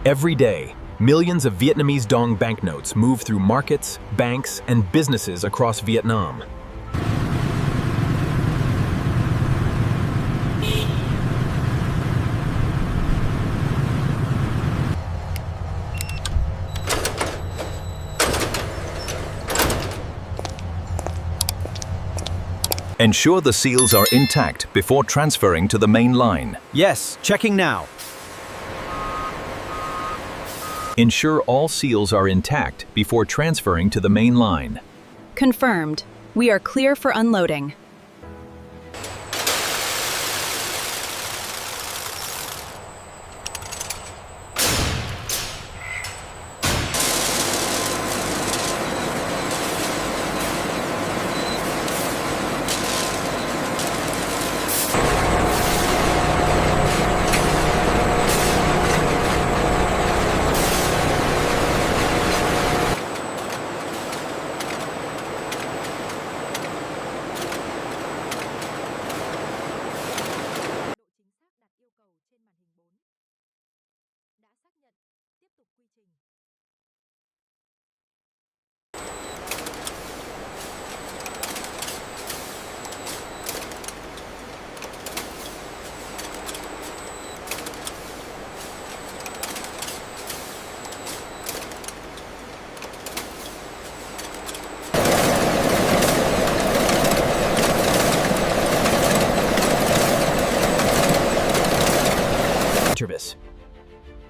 Every day, millions of Vietnamese dong banknotes move through markets, banks, and businesses across Vietnam. Ensure the seals are intact before transferring to the main line. Yes, checking now. Ensure all seals are intact before transferring to the main line. Confirmed. We are clear for unloading.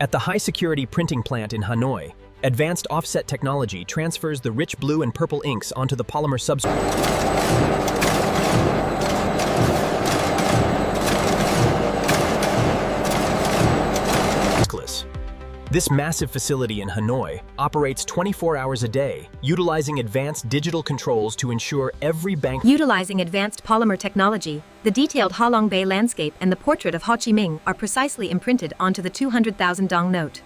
At the high-security printing plant in Hanoi, advanced offset technology transfers the rich blue and purple inks onto the polymer substrate. This massive facility in Hanoi operates 24 hours a day, utilizing advanced digital controls to ensure every bank. Utilizing advanced polymer technology, the detailed Ha Long Bay landscape and the portrait of Ho Chi Minh are precisely imprinted onto the 200,000 dong note.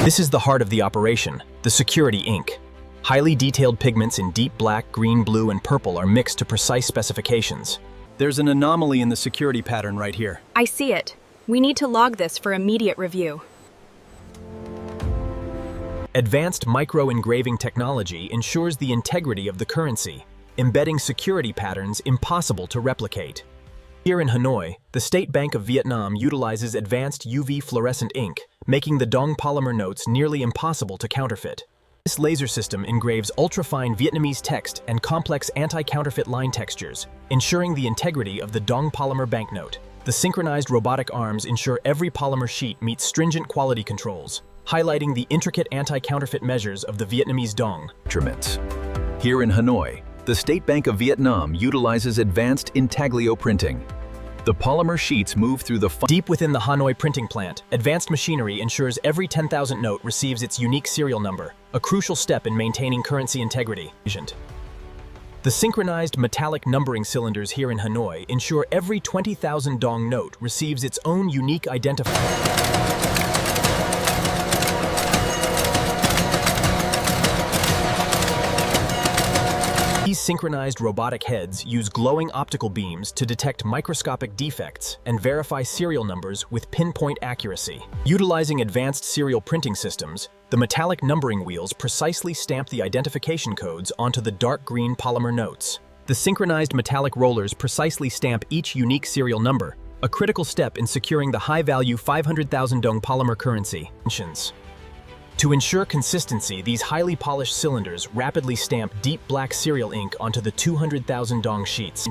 This is the heart of the operation, the security ink. Highly detailed pigments in deep black, green, blue, and purple are mixed to precise specifications. There's an anomaly in the security pattern right here. I see it. We need to log this for immediate review. Advanced micro-engraving technology ensures the integrity of the currency, embedding security patterns impossible to replicate. Here in Hanoi, the State Bank of Vietnam utilizes advanced UV fluorescent ink, making the dong polymer notes nearly impossible to counterfeit. This laser system engraves ultra-fine Vietnamese text and complex anti-counterfeit line textures, ensuring the integrity of the dong polymer banknote. The synchronized robotic arms ensure every polymer sheet meets stringent quality controls, highlighting the intricate anti-counterfeit measures of the Vietnamese dong. Here in Hanoi, the State Bank of Vietnam utilizes advanced intaglio printing. The polymer sheets move through the deep within the Hanoi printing plant. Advanced machinery ensures every 10,000 note receives its unique serial number, a crucial step in maintaining currency integrity. The synchronized metallic numbering cylinders here in Hanoi ensure every 20,000 dong note receives its own unique identifier. These synchronized robotic heads use glowing optical beams to detect microscopic defects and verify serial numbers with pinpoint accuracy. Utilizing advanced serial printing systems, the metallic numbering wheels precisely stamp the identification codes onto the dark green polymer notes. The synchronized metallic rollers precisely stamp each unique serial number, a critical step in securing the high-value 500,000 dong polymer currency. To ensure consistency, these highly polished cylinders rapidly stamp deep black serial ink onto the 200,000 dong sheets.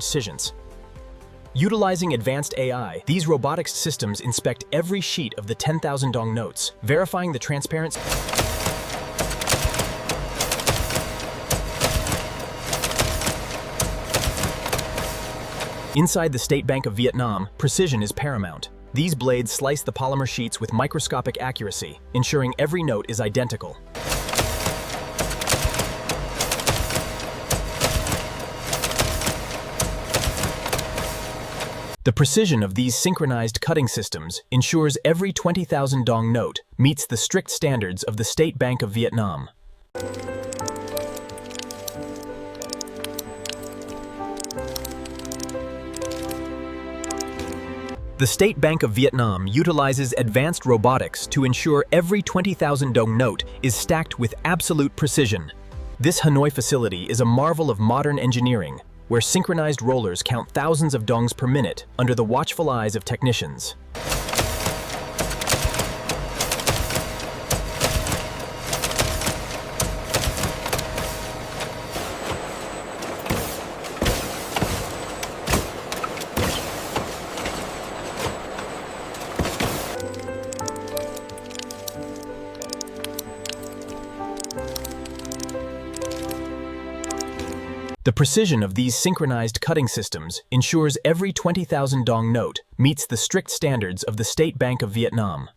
Utilizing advanced AI, these robotics systems inspect every sheet of the 10,000 dong notes, verifying the transparency. Inside the State Bank of Vietnam, precision is paramount. These blades slice the polymer sheets with microscopic accuracy, ensuring every note is identical. The precision of these synchronized cutting systems ensures every 20,000 dong note meets the strict standards of the State Bank of Vietnam. The State Bank of Vietnam utilizes advanced robotics to ensure every 20,000 dong note is stacked with absolute precision. This Hanoi facility is a marvel of modern engineering, where synchronized rollers count thousands of dongs per minute under the watchful eyes of technicians. The precision of these synchronized cutting systems ensures every 20,000 dong note meets the strict standards of the State Bank of Vietnam.